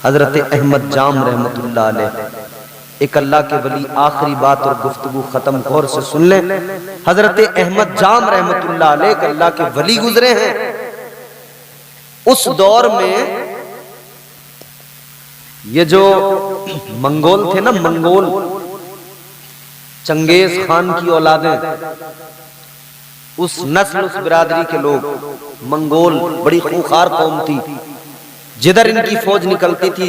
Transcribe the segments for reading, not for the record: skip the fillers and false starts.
हजरत अहमद जाम रहमतुल्लाह अलैह, एक अल्लाह के वली, आखिरी बात और गुफ्तगू खत्म, गौर से सुन ले। हजरत अहमद जाम रहमतुल्लाह अलैह एक अल्लाह के वली गुजरे हैं। उस दौर में ये जो मंगोल थे ना, मंगोल, चंगेज खान की औलादें, उस नस्ल, उस बिरादरी के लोग, मंगोल बड़ी खूंखार कौम थी। जिधर इनकी फौज निकलती थी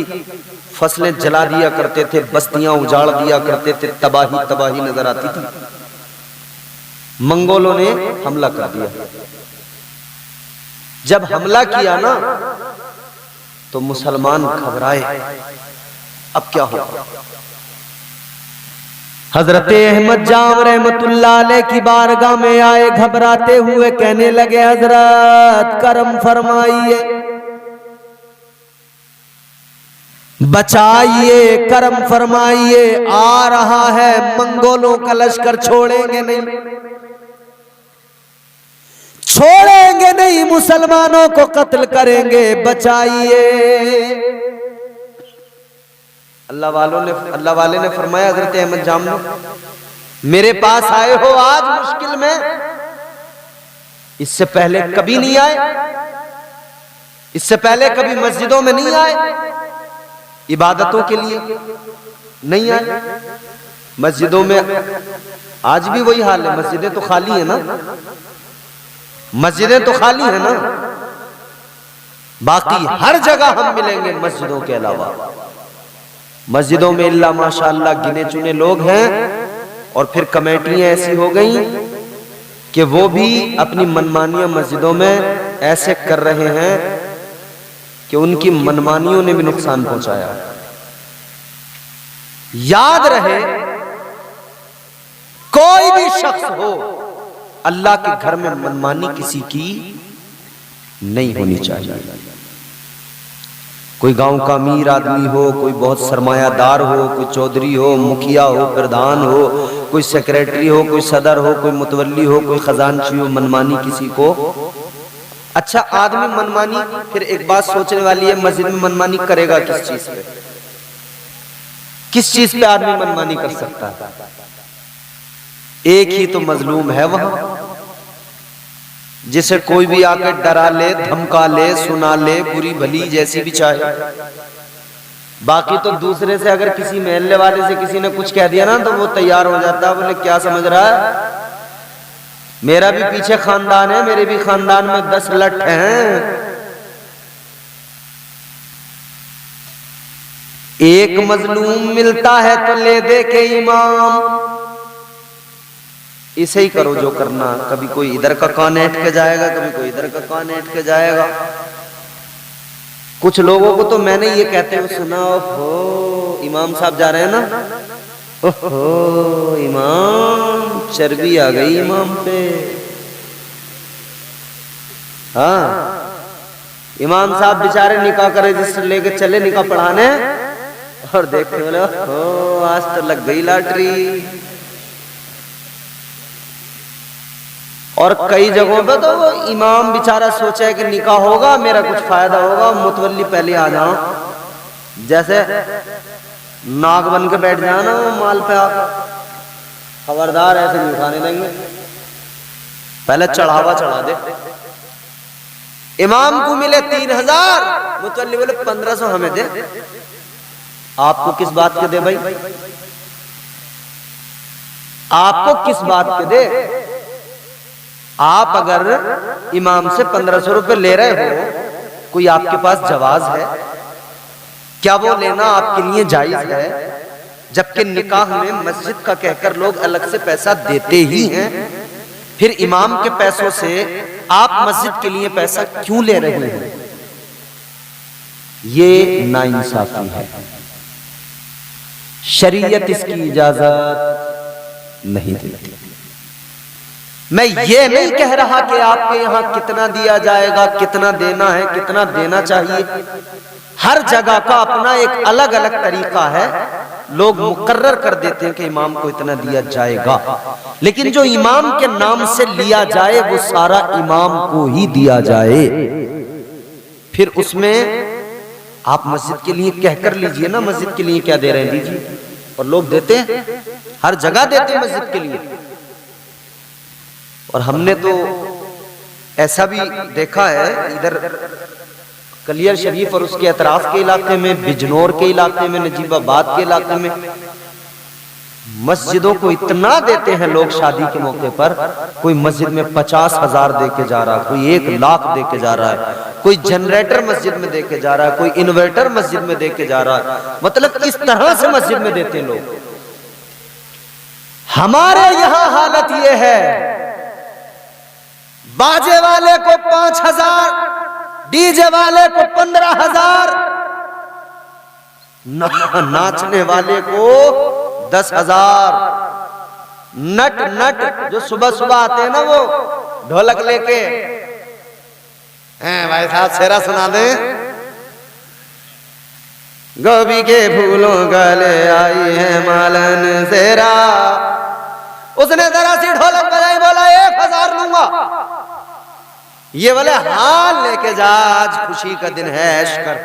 फसलें जला दिया करते थे, बस्तियां उजाड़ दिया करते थे, तबाही तबाही नजर आती थी। मंगोलों ने हमला कर दिया। जब हमला किया ना तो मुसलमान घबराए, अब क्या होगा। हजरत अहमद जाम रहमतुल्लाह अलैह की बारगाह में आए, घबराते हुए कहने लगे, हजरत करम फरमाइए, बचाइए, करम फरमाइए, आ रहा है मंगोलों का लश्कर, छोड़ेंगे नहीं, छोड़ेंगे नहीं, मुसलमानों को कत्ल करेंगे, बचाइए। अल्लाह वाले ने फरमाया, हजरत अहमद जाम ने, मेरे पास आए हो आज मुश्किल में, इससे पहले कभी नहीं आए, इससे पहले कभी मस्जिदों में नहीं आए, इबादतों के लिए नहीं आए। मस्जिदों में आज भी वही हाल है, मस्जिदें तो खाली है ना, मस्जिदें तो खाली है ना, बाकी हर जगह हम मिलेंगे मस्जिदों के अलावा। मस्जिदों में इल्ला माशाअल्लाह गिने चुने लोग हैं, और फिर कमेटियां ऐसी हो गई कि वो भी अपनी मनमानियां मस्जिदों में ऐसे कर रहे हैं कि उनकी मनमानियों ने भी नुकसान पहुंचाया। याद रहे, कोई भी शख्स हो, अल्लाह के घर में मनमानी किसी की नहीं होनी चाहिए। कोई गांव का अमीर आदमी हो, कोई बहुत सरमायादार हो, कोई चौधरी हो, मुखिया हो, प्रधान हो, कोई सेक्रेटरी हो, कोई सदर हो, कोई मुतवल्ली हो, कोई खजांची हो, मनमानी किसी को। अच्छा आदमी मनमानी, फिर एक बात सोचने वाली है, मस्जिद में मनमानी करेगा किस चीज पे? किस चीज पे आदमी मनमानी कर सकता है? एक ही तो मजलूम है वहां, जिसे कोई भी आकर डरा ले, धमका ले, सुना ले, बुरी भली जैसी भी चाहे। बाकी तो दूसरे से अगर किसी महल्ले वाले से किसी ने कुछ कह दिया ना तो वो तैयार हो जाता है, बोले क्या समझ रहा है, मेरा भी पीछे खानदान है, मेरे भी खानदान में 10 लठ हैं। एक मजलूम मिलता है तो ले दे के इमाम, इसे ही करो जो करना। कभी कोई इधर का कान ऐंठ के जाएगा, कभी कोई इधर का कान ऐंठ के जाएगा। कुछ लोगों को तो मैंने ये कहते हुए सुना, ओहो इमाम साहब जा रहे हैं ना, ओहो इमाम, चर्बी आ गई इमाम पे। हाँ, इमाम साहब बेचारे निकाह करे जिससे लेके चले निकाह पढ़ाने, और देखते बोले ओ आज तो लग गई लॉटरी। और कई जगहों पे तो वो इमाम बेचारा सोचा है कि निकाह होगा, मेरा कुछ फायदा होगा, मुतवल्ली पहले आ जाओ, जैसे नाग बन के बैठ जाना वो माल पे आकर, खबरदार ऐसे नहीं उठाने देंगे, पहले चढ़ावा चढ़ा दे। इमाम को मिले 3000, मुतवल्ली बोले 1500 हमें दे। आपको किस बात के दे भाई, आपको किस बात के दे? आप अगर इमाम से 1500 रुपए ले रहे हो, कोई आपके पास जवाज है क्या? वो लेना आपके लिए जायज है? जबकि निकाह में मस्जिद का कहकर लोग अलग से पैसा देते ही हैं, फिर इमाम के पैसों से आप मस्जिद के लिए पैसा क्यों ले रहे हो? ये नाइंसाफी है, शरीयत इसकी इजाजत नहीं देती। मैं ये नहीं कह रहा कि आपके यहाँ कितना दिया जाएगा, कितना देना है, कितना देना चाहिए। हर जगह का अपना एक अलग अलग तरीका है, लोग मुकर्रर कर देते हैं कि इमाम को इतना दिया जाएगा, लेकिन जो इमाम के नाम से लिया जाए वो सारा इमाम को ही दिया जाए। फिर उसमें आप मस्जिद के लिए कहकर लीजिए ना, मस्जिद के लिए क्या दे रहे हैं दीजिए। और लोग देते हैं, हर जगह देते हैं मस्जिद के लिए। और हमने तो ऐसा भी देखा है, इधर कलियर शरीफ और उसके अतराफ के इलाके में, बिजनौर के इलाके में, नजीबाबाद के इलाके में मस्जिदों को इतना देते हैं लोग शादी के मौके पर। कोई मस्जिद में 50,000 दे के जा रहा है, कोई 1 लाख दे के जा रहा है, कोई जनरेटर मस्जिद में दे के जा रहा है, कोई इन्वर्टर मस्जिद में दे के जा रहा है। मतलब इस तरह से मस्जिद में देते हैं लोग। हमारे यहां हालत यह है, बाजे वाले को 5,000, डीजे वाले को 15,000, नाचने वाले को 10,000। नट नट जो सुबह सुबह आते हैं ना, वो ढोलक लेके, हैं भाई साहब शेरा सुना दे। गोभी के फूलों गले आई है मालन शेरा, उसने जरा सी ढोलक बजाई, बोला 1,000 लूंगा। ये बोले हाँ लेके जा, आज खुशी का दिन है, ऐश कर।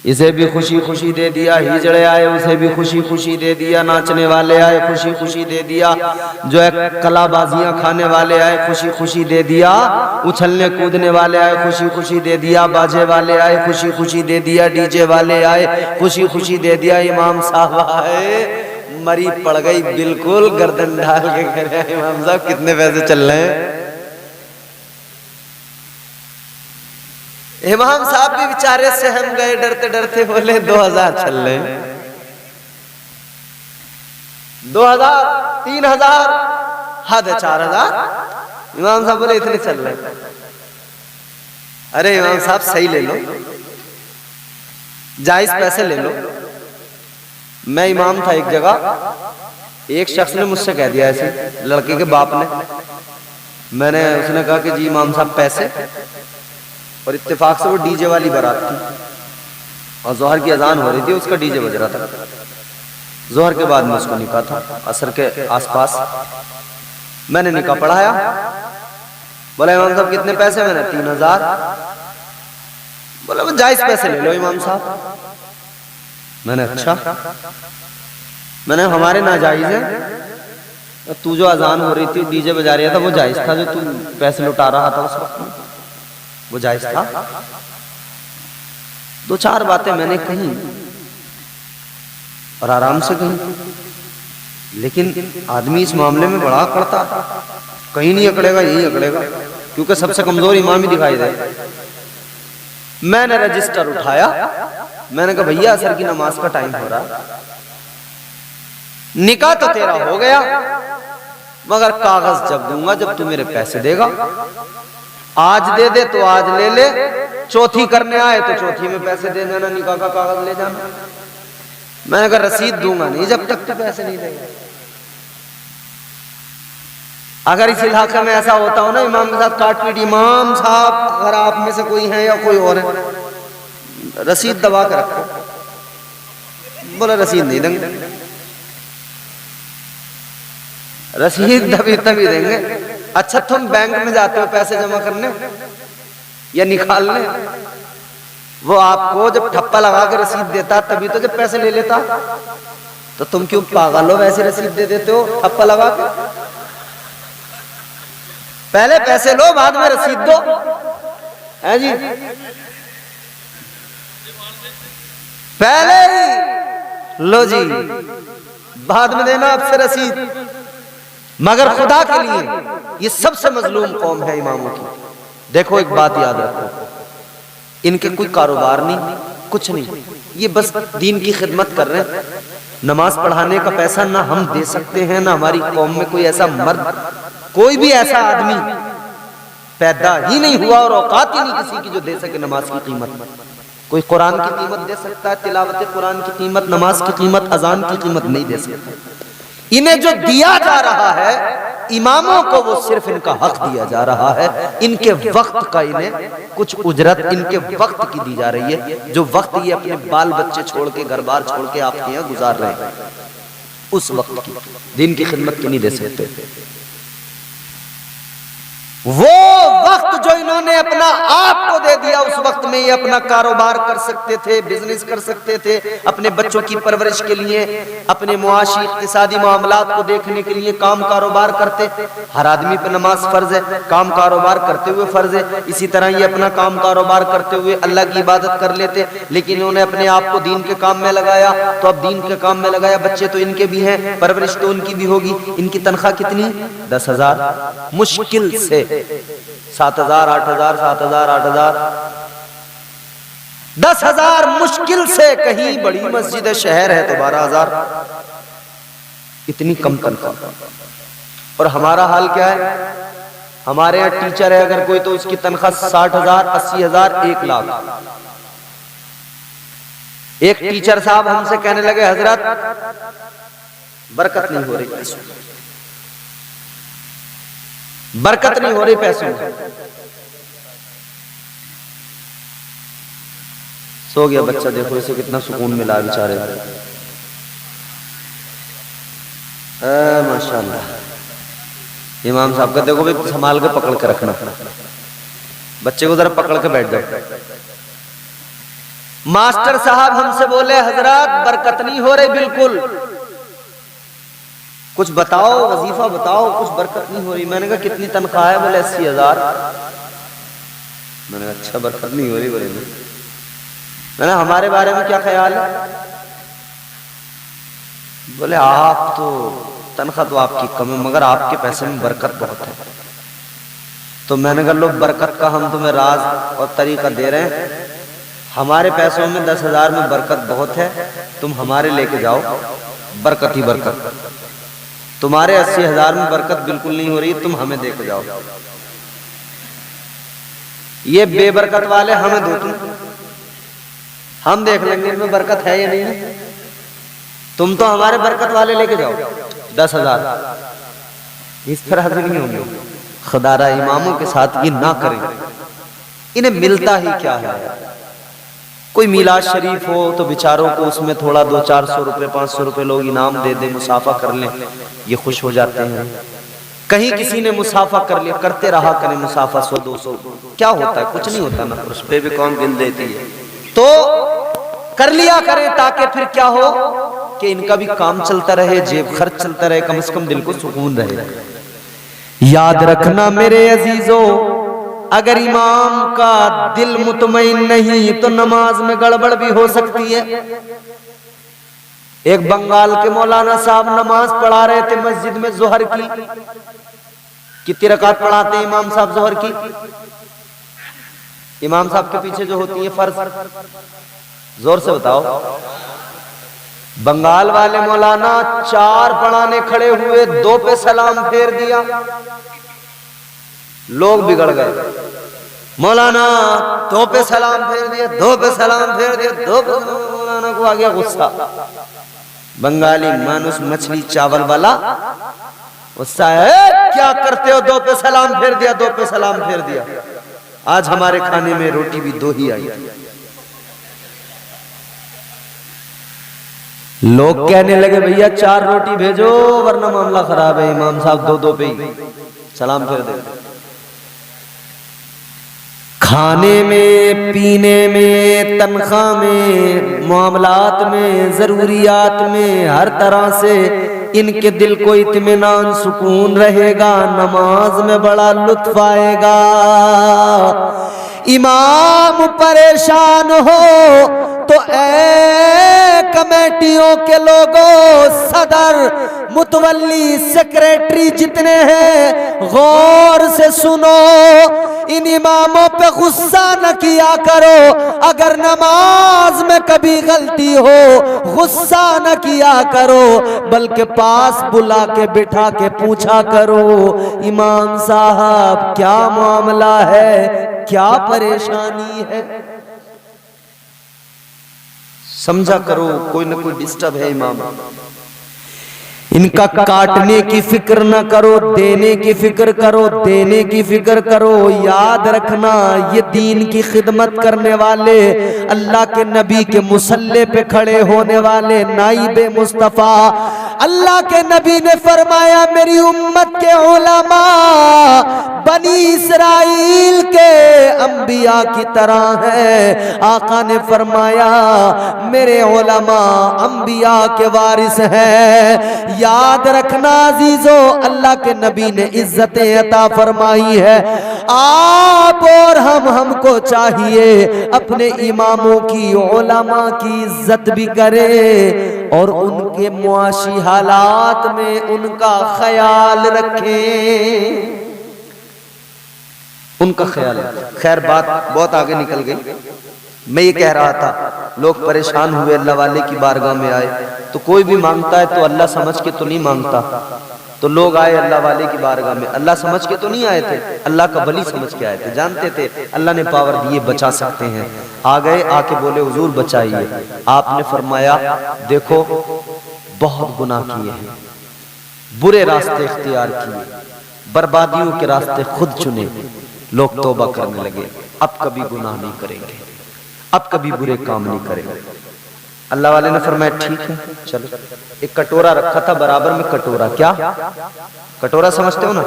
इसे भी खुशी खुशी दे दिया, हिजड़े आए उसे भी खुशी खुशी दे दिया, नाचने वाले आए खुशी खुशी दे दिया, जो है कलाबाजियां खाने वाले आए खुशी खुशी दे दिया, उछलने कूदने वाले आए खुशी खुशी दे दिया, बाजे वाले आए खुशी खुशी दे दिया, डीजे वाले आए खुशी खुशी दे दिया। इमाम साहब आए, मरी पड़ गई बिल्कुल, गर्दन ढाल के कह रहे हैं इमाम साहब कितने पैसे चल रहे हैं। इमाम साहब भी बेचारे सहम गए, डरते डरते बोले 2,000 चल रहे हैं। 2,000, 3,000, हद 4,000। इमाम साहब बोले इतने चल रहे हैं। अरे इमाम साहब सही ले लो, जायज पैसे ले लो। मैं इमाम था एक जगह, एक शख्स ने मुझसे कह दिया ऐसे, लड़के के बाप ने, उसने कहा कि जी इमाम साहब पैसे। और इत्तेफाक से वो डीजे वाली बारात थी और जोहर की अजान हो रही थी, उसका डीजे बज रहा था। जोहर के बाद में उसको निकाह था, असर के आसपास। मैंने निकाह पढ़ाया, बोला इमाम साहब कितने पैसे? मैंने 3,000। बोला वो जायज पैसे ले लो इमाम साहब। मैंने अच्छा, मैंने हमारे नाजायज है, तू जो अजान हो रही थी डीजे बजा रहा था वो जायज था, जो तू पैसे लुटा रहा था उस वक्त में वो जायज था। 2-4 बातें मैंने कही और आराम से कही, लेकिन आदमी इस मामले में बड़ा अकड़ता, कहीं नहीं अकड़ेगा, यही अकड़ेगा, क्योंकि सबसे कमजोर इमाम ही दिखाई दे। मैंने रजिस्टर उठाया, मैंने कहा भैया असर की नमाज का टाइम हो रहा, निकाह तो तेरा हो गया, मगर कागज जब दूंगा जब तू मेरे पैसे देगा। आज दे दे तो आज ले ले, चौथी करने आए तो चौथी में पैसे दे देना, निकाह का कागज ले जाना। मैंने कहा रसीद दूंगा नहीं जब तक तो पैसे नहीं देगा। अगर इस इलाके में ऐसा होता हो ना, इमाम के साथ काटपीट, इमाम साहब अगर आप में से कोई है या कोई और है, रसीद दबा कर रखो। बोला रसीद नहीं देंगे, रसीद तभी देंगे। अच्छा तुम बैंक में जाते हो पैसे जमा करने या निकालने, वो आपको जब ठप्पा लगा के रसीद देता तभी तो जब पैसे ले लेता, तो तुम क्यों पागल हो वैसे रसीद दे देते हो ठप्पा लगा के? पहले पैसे लो बाद में रसीद दो, है जी, पहले ही लो जी, बाद में देना आपसे रसीद। मगर खुदा के लिए ये सबसे मजलूम कौम है इमामों की। देखो एक बात याद रखो, इनके कोई कारोबार नहीं, कुछ नहीं, ये बस दीन की खिदमत कर रहे हैं। नमाज पढ़ाने का पैसा ना हम दे सकते हैं, ना हमारी कौम में कोई ऐसा मर्द, कोई भी ऐसा आदमी पैदा ही नहीं हुआ और औकात ही नहीं किसी की जो दे सके नमाज की कीमत। कोई कुरान की कीमत दे सकता है, तिलावत कुरान की कीमत, नमाज की कीमत, अजान की कीमत नहीं दे सकता। इन्हें जो दिया जा रहा है इमामों को, वो सिर्फ इनका हक दिया जा रहा है। इनके वक्त का इन्हें कुछ उजरत इनके वक्त की दी जा रही है, जो वक्त ये अपने बाल बच्चे छोड़ के, घर बार छोड़ के आपके यहाँ गुजार रहे हैं, उस वक्त की दिन की खिदमत की नहीं दे सकते। वो वक्त जो इन्होंने अपना आप को दे दिया, उस वक्त में ये अपना कारोबार कर सकते थे, बिजनेस कर सकते थे, अपने बच्चों की परवरिश के लिए, अपने मुआशी इक्तिसादी मामलात को देखने के लिए काम कारोबार करते। हर आदमी पे नमाज फर्ज है, काम कारोबार करते हुए फर्ज है। इसी तरह ये अपना काम कारोबार करते हुए अल्लाह की इबादत कर लेते, लेकिन इन्होंने अपने आप को दीन के काम में लगाया। तो अब दीन के काम में लगाया, बच्चे तो इनके भी हैं, परवरिश तो उनकी भी होगी। इनकी तनख्वाह कितनी? 10,000 मुश्किल से 7,000 8,000 7,000 8,000 10,000 मुश्किल से। कहीं बड़ी मस्जिद है, शहर है तो 12,000। इतनी कम तनख्वाह। और हमारा हाल क्या है? हमारे यहाँ टीचर है अगर कोई, तो उसकी तनख्वाह 60,000 80,000 1 लाख। एक टीचर साहब हमसे कहने लगे, हजरत बरकत नहीं हो रही पैसों, बरकत नहीं हो रही पैसों में। सो गया बच्चा, देखो इसे कितना सुकून मिला बेचारे। माशाल्लाह। इमाम साहब का देखो भाई, संभाल के पकड़ के रखना, बच्चे को जरा पकड़ के बैठ जाओ। मास्टर साहब हमसे बोले, हजरत बरकत नहीं हो रही बिल्कुल, कुछ बताओ, वजीफा बताओ, कुछ बरकत नहीं हो रही। मैंने कहा कितनी तनख्वाह है? बोले 80,000। मैंने कहा अच्छा बरकत नहीं हो रही। बोले मैंने हमारे बारे में क्या ख्याल है? बोले आप तो तनख्वाह तो आपकी कम है, मगर आपके पैसे में बरकत बहुत है। तो मैंने कहा लो, बरकत का हम तुम्हें राज और तरीका दे रहे हैं। हमारे पैसों में 10,000 में बरकत बहुत है, तुम हमारे लेके जाओ, बरकत ही बरकत। तुम्हारे 80,000 में बरकत बिल्कुल नहीं हो रही, तुम हमें देके जाओ। ये बेबरकत वाले हमें दो, हम देख लेंगे इनमें बरकत है या नहीं। तुम तो हमारे बरकत वाले लेके जाओ 10,000। इस तरह से नहीं होंगे। खुदारा इमामों के साथ ये ना करें। इन्हें मिलता ही क्या है? कोई मिलाद शरीफ हो तो बेचारों को उसमें थोड़ा 200-400 रुपए 500 रुपए लोग इनाम दे दे, मुसाफा कर लें, ये खुश हो जाते हैं। कहीं किसी ने मुसाफा कर लिया, करते रहा करें मुसाफा 100-200, क्या होता है? कुछ नहीं होता ना, उस पे भी कौन गिन देती है। तो कर लिया करें, ताकि फिर क्या हो कि इनका भी काम चलता रहे, जेब खर्च चलता रहे, कम से कम दिल को सुकून रहे। याद रखना मेरे अजीजों, अगर इमाम का दिल मुतमईन नहीं तो नमाज में गड़बड़ भी हो सकती है। एक बंगाल के मौलाना साहब नमाज पढ़ा रहे थे मस्जिद में जोहर की। कितनी रकात पढ़ाते हैं इमाम साहब जोहर की? इमाम साहब के पीछे जो होती है फर्ज, जोर से बताओ। बंगाल वाले मौलाना 4 पढ़ाने खड़े हुए, 2 पे सलाम फेर दिया, लोग बिगड़ गए। मौलाना 2 पे सलाम फेर दिया, 2 पे सलाम फेर दिया, 2 पे। मौलाना को आ गया गुस्सा। बंगाली मानुस मछली चावल वाला गुस्सा है, क्या करते हो? 2 पे सलाम फेर दिया, 2 पे सलाम फेर दिया। आज हमारे खाने में रोटी भी 2 ही आई। लोग कहने लगे भैया 4 रोटी भेजो वरना मामला खराब है। इमाम साहब 2-2 पे ही सलाम फेर दे। खाने में, पीने में, तनख्वाह में, मामलात में, जरूरियात में, हर तरह से इनके दिल को इत्मीनान सुकून रहेगा। नमाज में बड़ा लुत्फ आएगा। इमाम परेशान हो तो कमेटियों के लोगों, सदर, मुतवल्ली, सेक्रेटरी जितने हैं, गौर से सुनो। इन इमामों पे गुस्सा न किया करो। अगर नमाज में कभी गलती हो, गुस्सा न किया करो, बल्कि पास बुला के बिठा के पूछा करो, इमाम साहब क्या मामला है, क्या परेशानी है? समझा करो, कोई ना कोई डिस्टर्ब है इमाम। इनका काटने की फिक्र न करो, देने की फिक्र करो, देने की फिक्र करो। याद रखना ये दीन की खिदमत करने वाले, अल्लाह के नबी के मुसल्ले पे खड़े होने वाले नाइबे मुस्तफ़ा, अल्लाह के नबी ने फरमाया मेरी उम्मत के उलमा बनी इसराइल के अंबिया की तरह है। आका ने फरमाया मेरे उलमा अंबिया के वारिस हैं। याद रखना अजीजो, अल्लाह के नबी ने इज्जतें अता फरमाई है। आप और हमको चाहिए अपने इमामों की, उलमा की इज्जत भी करें और उनके मुआशी हालात में उनका ख्याल रखें, उनका ख्याल। खैर बात बहुत आगे निकल गई। मैं ये कह रहा था लोग परेशान हुए, अल्लाह वाले की बारगाह में आए तो कोई भी मांगता है तो अल्लाह समझ के तो नहीं मांगता। तो लोग आए अल्लाह वाले की बारगाह में, अल्लाह समझ के तो नहीं आए थे, अल्लाह का वली समझ के आए थे। जानते थे अल्लाह ने पावर दिए बचा सकते हैं। आ गए, आके बोले हुजूर बचाइए। आपने फरमाया देखो बहुत गुनाह किए हैं, बुरे रास्ते इख्तियार किए, बर्बादियों के रास्ते खुद चुने। लोग तौबा करने लगे, अब कभी गुनाह नहीं करेंगे, अब कभी बुरे काम नहीं करेंगे। अल्लाह वाले ने फरमाया ठीक है चलो। एक कटोरा रखा था बराबर में, कटोरा क्या कटोरा समझते हो ना।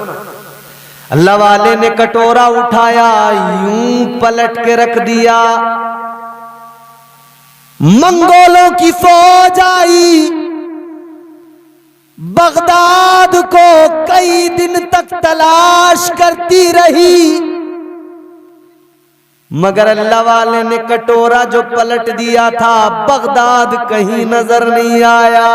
अल्लाह वाले ने कटोरा उठाया, यूं पलट के रख दिया। मंगोलों की फौज आई, बगदाद को कई दिन तक तलाश करती रही, मगर अल्लाह वाले ने कटोरा जो पलट दिया था बगदाद कहीं नजर नहीं आया।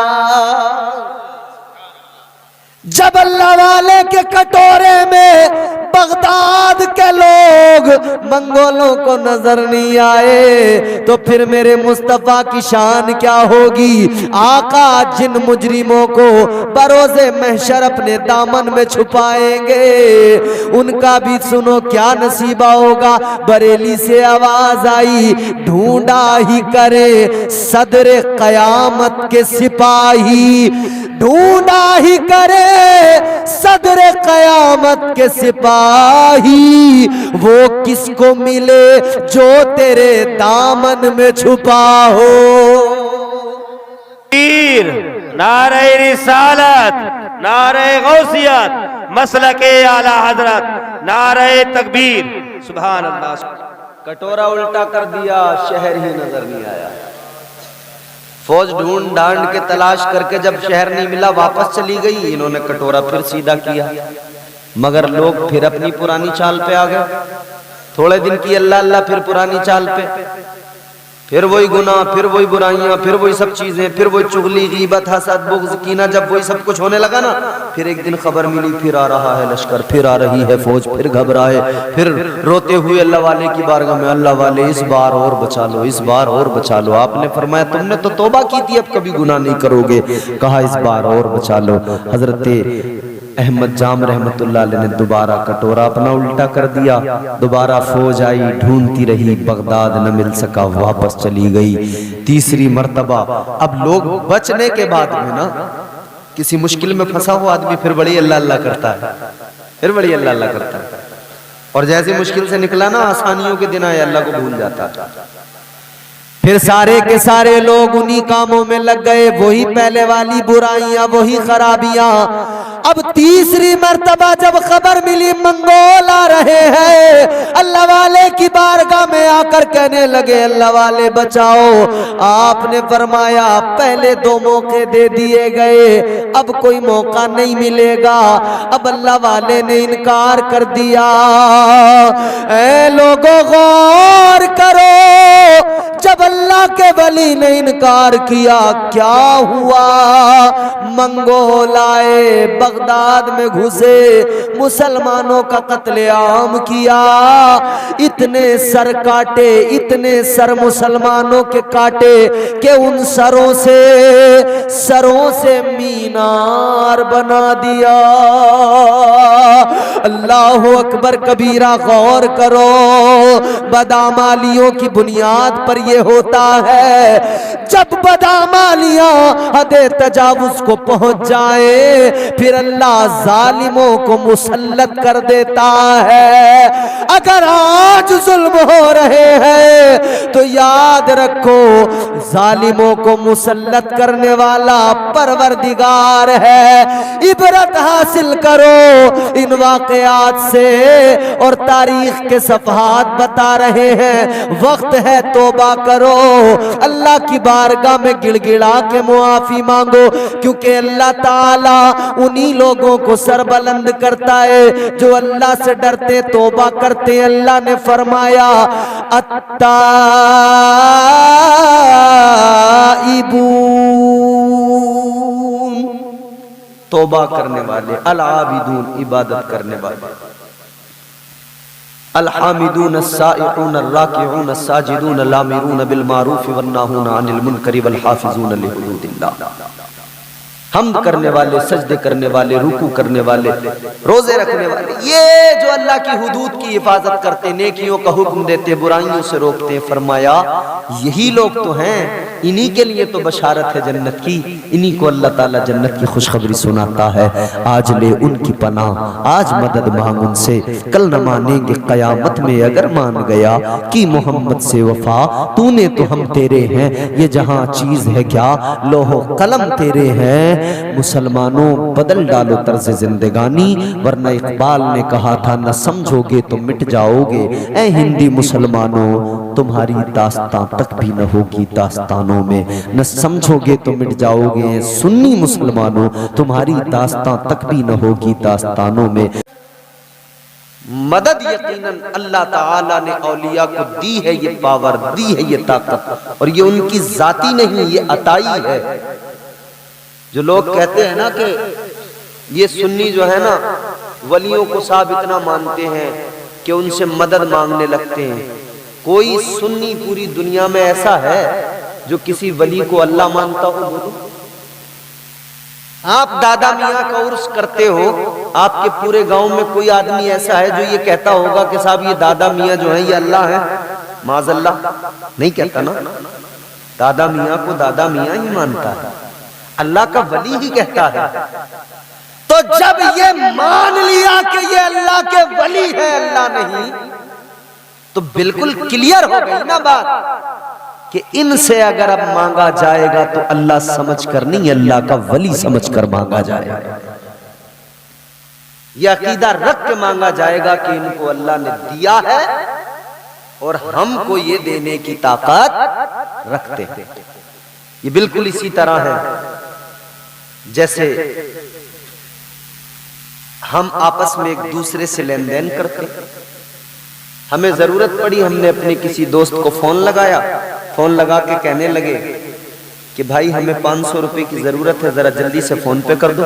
जब अल्लाह वाले के कटोरे में बगदाद के लोग मंगोलों को नजर नहीं आए तो फिर मेरे मुस्तफा की शान क्या होगी। आका जिन मुजरिमों को बरोज़े महशर अपने दामन में छुपाएंगे उनका भी सुनो क्या नसीबा होगा। बरेली से आवाज आई, ढूंढा ही करे सदर कयामत के सिपाही, ढूंढा ही करे सदर कयामत के सिपाही, वो किसको मिले जो तेरे दामन में छुपा हो। पीर नारे रिसालत, नारे गौसियत, मसलके आला हजरत, नारे तकबीर, सुभान अल्लाह। कटोरा उल्टा कर दिया, शहर ही नजर नहीं आया। फौज ढूंढ ढांड के तलाश करके जब शहर नहीं मिला वापस चली गई। इन्होंने कटोरा फिर सीधा किया, मगर लोग फिर अपनी पुरानी चाल पे आ गए। थोड़े दिन की अल्लाह अल्लाह, फिर पुरानी चाल पे, फिर वही गुनाह, फिर वही बुराइयां, फिर वही सब चीजें, फिर वही चुगली, गीबत, हसद, बुग़्ज़, कीना। जब वही सब कुछ होने लगा ना, फिर एक दिन खबर मिली फिर आ रहा है लश्कर, फिर आ रही है फौज, फिर घबराए, फिर रोते हुए अल्लाह वाले की बारगाह में, अल्लाह वाले इस बार और बचा लो, इस बार और बचा लो। आपने फरमाया तुमने तो तौबा की थी, अब कभी गुनाह नहीं करोगे। कहा इस बार और बचा लो। हजरत अहमद जाम रहमतुल्लाह अलैह ने दोबारा कटोरा अपना उल्टा कर दिया। दोबारा फौज आई, ढूंढती रही, बगदाद न मिल सका, वापस चली गई। तीसरी मर्तबा अब लोग बचने के बाद में ना, किसी मुश्किल में फंसा हुआ आदमी फिर बड़ी अल्लाह अल्लाह करता है, फिर बड़ी अल्लाह अल्लाह करता है, और जैसे मुश्किल से निकला ना, आसानियों के दिन आए, अल्लाह को भूल जाता है। फिर सारे के सारे लोग उन्हीं कामों में लग गए, वही पहले वाली बुराइयां, वही खराबियां। अब तीसरी मर्तबा जब खबर मिली मंगोल आ रहे हैं, अल्लाह वाले की बारगाह में आकर कहने लगे अल्लाह वाले बचाओ। आपने फरमाया पहले दो मौके दे दिए गए, अब कोई मौका नहीं मिलेगा। अब अल्लाह वाले ने इनकार कर दिया। ऐ लोगों गौर करो, जब अल्लाह के वली ने इनकार किया क्या हुआ। मंगोल आए, बगदाद में घुसे, मुसलमानों का कत्लेआम किया, इतने सर काटे, इतने सर मुसलमानों के काटे कि उन सरों से मीनार बना दिया। अल्लाह अकबर कबीरा, गौर करो, बदामालियों की बुनियाद पर यह होता है। जब बदामालियां हदे तजावुज को पहुंच जाए, फिर अल्लाह जालिमों को मुसल्लत कर देता है। अगर आज जुल्म हो रहे हैं तो याद रखो, जालिमों को मुसल्लत करने वाला परवरदिगार है। इबरत हासिल करो इन वाकयात से, और तारीख के सफहात बता रहे हैं, वक्त है तौबा करो, अल्लाह की बारगाह में गिड़गिड़ा के मुआफी मांगो, क्योंकि अल्लाह ताला उन्हीं लोगों को सरबुलंद करता है जो अल्लाह से डरते, तौबा करते। अल्लाह ने फरमाया, तौबा करने वाले, अल आबिदून इबादत करने वाले, अल हामिदून अस्साइऊन अर्राकिऊन अस्साजिदून अल-आमिरून बिल मारूफ वन्नाहून अनिल मुनकरी वल हाफिजून लिहुदूदिल्लाह। हम्द करने वाले, सजदे करने वाले, रुकू करने वाले, रोजे रखने वाले, ये जो अल्लाह की हुदूद की हिफाजत करते, नेकियों का हुक्म देते, बुराइयों से रोकते, फरमाया यही लोग तो हैं, इन्हीं के लिए तो बशारत है जन्नत की, इन्हीं को अल्लाह ताला जन्नत की खुशखबरी सुनाता है। आज ले उनकी पनाह, आज मदद मांग उनसे, कल न मानेंगे कयामत में अगर मान गया कि मोहम्मद से वफा, तूने तो हम तेरे हैं, ये जहां चीज है क्या लोहो कलम तेरे हैं। मुसलमानों बदल डालो तर्ज जिंदगानी, वरना इकबाल ने कहा था न समझोगे तो मिट जाओगे। ऐ हिंदी मुसलमानों, तुम्हारी दास्तां तक भी न होगी दास्तानों में, न समझोगे तो मिट जाओगे। सुन्नी मुसलमानों, तुम्हारी दास्तां तक भी न होगी दास्तानों में। मदद यकीनन अल्लाह ताला ने औलिया को दी है, ये पावर दी है, ये ताकत, और ये उनकी जाती नहीं, ये अताई है। जो लोग कहते हैं ना कि ये सुन्नी जो है ना वलियों को साहब इतना मानते हैं कि उनसे मदद मांगने लगते हैं, कोई सुन्नी पूरी दुनिया में ऐसा है जो किसी वली को अल्लाह मानता हो? बोलो। आप दादा मियाँ का उर्स करते हो, आपके पूरे गांव में कोई आदमी ऐसा है जो ये कहता होगा कि साहब ये दादा मियाँ जो है ये अल्लाह है? माज़अल्लाह नहीं कहता ना। दादा मियाँ को दादा मियाँ ही मानता है, अल्लाह का वली ही कहता है। तो जब ये मान लिया कि ये अल्लाह के वली है, अल्लाह नहीं, तो बिल्कुल क्लियर हो गई ना बात कि इनसे अगर अब मांगा जाएगा तो अल्लाह समझकर नहीं, अल्लाह का वली समझकर मांगा जाएगा। यह अकीदा रख के मांगा जाएगा कि इनको अल्लाह ने दिया है और हमको ये देने की ताकत रखते हैं। ये बिल्कुल इसी तरह है जैसे हम आपस में एक दूसरे से लेन देन करते। हमें जरूरत पड़ी, हमने अपने किसी दोस्त को फोन लगाया, फोन लगा के कहने लगे कि भाई हमें 500 रुपए की जरूरत है, जरा जल्दी से फोन पे कर दो।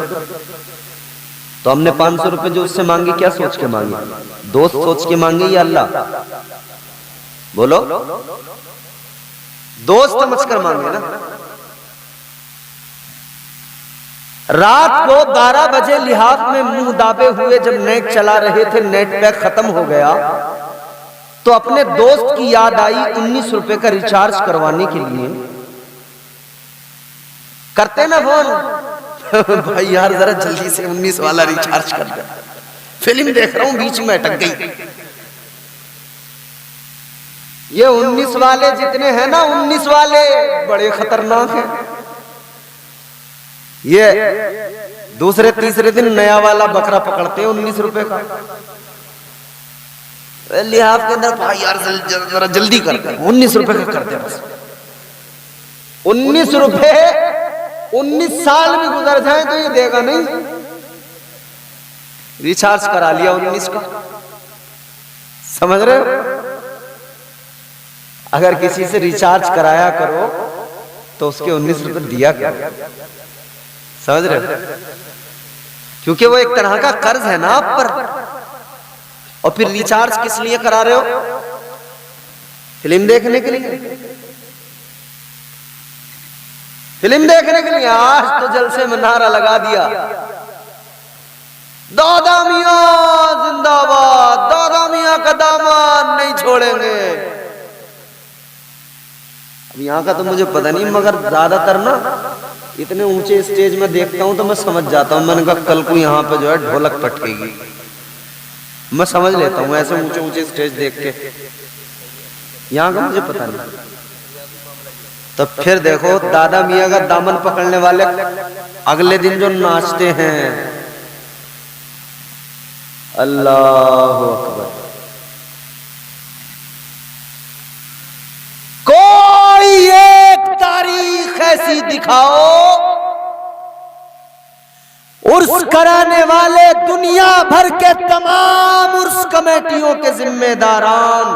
तो हमने 500 रुपए जो उससे मांगे, क्या सोच के मांगे? दोस्त सोच के मांगे या अल्लाह? बोलो, दोस्त समझकर मांगे ना। रात को 12 बजे लिहाफ में मुंह दाबे हुए जब नेट चला रहे थे, नेट पैक खत्म हो गया, तो अपने दोस्त की याद आई 19 रुपए का रिचार्ज करवाने के लिए। करते ना फोन भाई यार जरा जल्दी से 19 वाला रिचार्ज कर दे, फिल्म देख रहा हूं बीच में अटक गई। ये 19 वाले जितने हैं ना, 19 वाले बड़े खतरनाक हैं। ये दूसरे तीसरे दिन नया वाला बकरा पकड़ते हैं 19 रुपए का। लिहाफ के अंदर भाई यार जरा जल्दी करते, 19 रुपए का करते बस। 19 रुपए 19 साल भी गुजर जाए तो ये देगा नहीं। रिचार्ज करा लिया 19 का, समझ रहे हो? अगर किसी से रिचार्ज कराया करो तो उसके 19 रुपए दिया करो, समझ रहे हो? क्योंकि वो एक तरह का कर्ज है ना आप पर। और फिर रिचार्ज किस लिए करा रहे हो? फिल्म देखने के लिए। फिल्म देखने के लिए। आज तो जलसे में नारा लगा दिया, दादा मियां जिंदाबाद, दादा मियां का दामन नहीं छोड़ेंगे। अब यहाँ का तो मुझे पता नहीं, मगर ज्यादातर ना इतने ऊंचे स्टेज में देखता हूं तो मैं समझ जाता हूं। मैंने कहा कल को यहाँ पे जो है ढोलक पटकेगी, मैं समझ लेता हूं ऐसे ऊंचे ऊंचे स्टेज देख के। यहाँ का मुझे पता नहीं। तो फिर देखो दादा मियां का दामन पकड़ने वाले अगले दिन जो नाचते हैं, अल्लाह अकबर। कोई एक तारीख ऐसी दिखाओ, उर्स कराने वाले दुनिया भर के तमाम उर्स कमेटियों के जिम्मेदारान,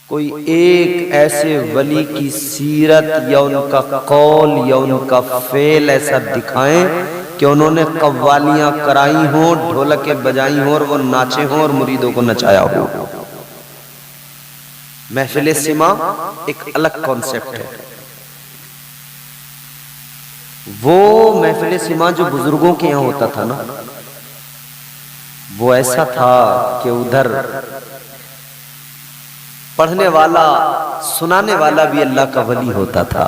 कोई एक ऐसे वली की सीरत या उनका कौल या उनका फेल ऐसा दिखाएं कि उन्होंने कव्वालियां कराई हो, ढोलकें बजाई हो और वो नाचे हो और मुरीदों को नचाया हो। महफिल सिमा एक अलग कॉन्सेप्ट है। वो महफिल सिमा जो बुजुर्गों के यहां होता था ना, वो ऐसा था कि उधर पढ़ने वाला सुनाने वाला भी अल्लाह का वली होता था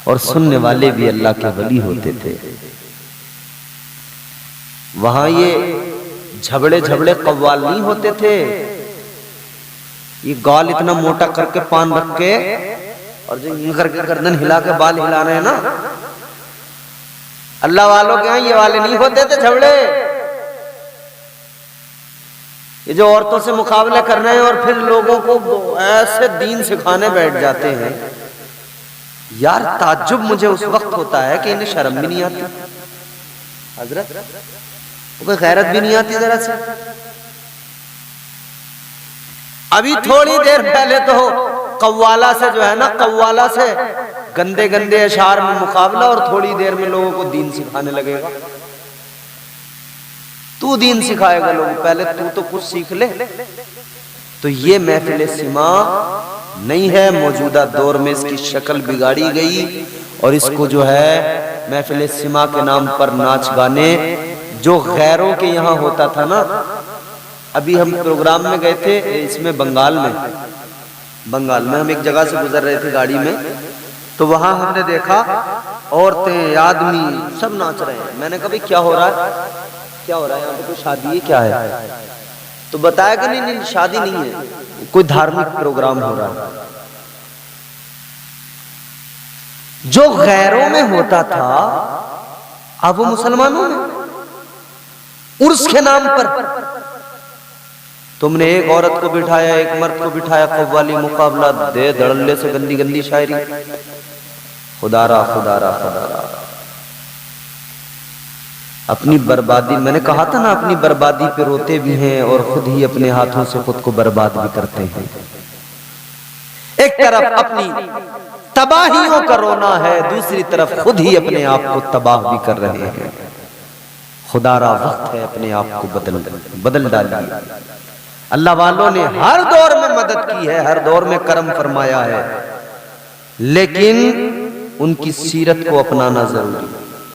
और सुनने वाले भी अल्लाह के वली होते थे। वहां ये झबड़े झबड़े कव्वाल नहीं होते थे, ये गाल इतना मोटा करके पान रख के और जो यूं करके गर्दन हिला के बाल हिला रहे हैं ना, अल्लाह वालों के यहाँ ये वाले नहीं होते थे झबड़े। ये जो औरतों से मुकाबला कर रहे हैं और फिर लोगों को ऐसे दीन सिखाने बैठ जाते हैं, यार ताज्जुब मुझे उस वक्त होता है कि इन्हें शर्म भी नहीं आती हजरत, कोई गैरत भी नहीं आती जरा से। अभी थोड़ी देर पहले तो कव्वाला से जो है ना, कव्वाला से गंदे गंदे अशार में मुकाबला और थोड़ी देर में लोगों को दीन सिखाने लगेगा। तू दीन सिखाएगा लोगों, पहले तू तो कुछ सीख ले। तो ये महफिल सिमा नहीं है, मौजूदा दौर में इसकी शक्ल बिगाड़ी गई और इसको जो है महफिल सिमा के नाम पर नाच गाने जो गैरों के यहाँ होता था ना। अभी हम प्रोग्राम में गए थे इसमें बंगाल में हम एक जगह से गुजर रहे थे गाड़ी में, तो वहां हमने देखा औरतें आदमी सब नाच रहे हैं। मैंने कहा भाई क्या हो रहा है, क्या हो रहा है यहाँ पे, कोई शादी है क्या है? तो बताया कि नहीं शादी नहीं है, कोई धार्मिक प्रोग्राम हो रहा है। जो गैरों में होता था अब वो मुसलमानों में उर्स के नाम पर। तुमने एक औरत को बिठाया, एक मर्द को बिठाया, कव्वाली मुकाबला, दे धड़ल्ले से गंदी गंदी शायरी, खुदारा खुदारा खुदारा। अपनी बर्बादी, मैंने कहा था ना, अपनी बर्बादी पे रोते भी हैं और खुद ही अपने हाथों से खुद को बर्बाद भी करते हैं। एक तरफ अपनी तबाहियों का रोना है, दूसरी तरफ खुद ही अपने आप को तबाह भी कर रहे हैं। खुदारा वक्त है अपने आप को बदल डालिए। अल्लाह वालों ने हर दौर में मदद की है, हर दौर में करम फरमाया है, लेकिन उनकी सीरत को अपनाना जरूरी है।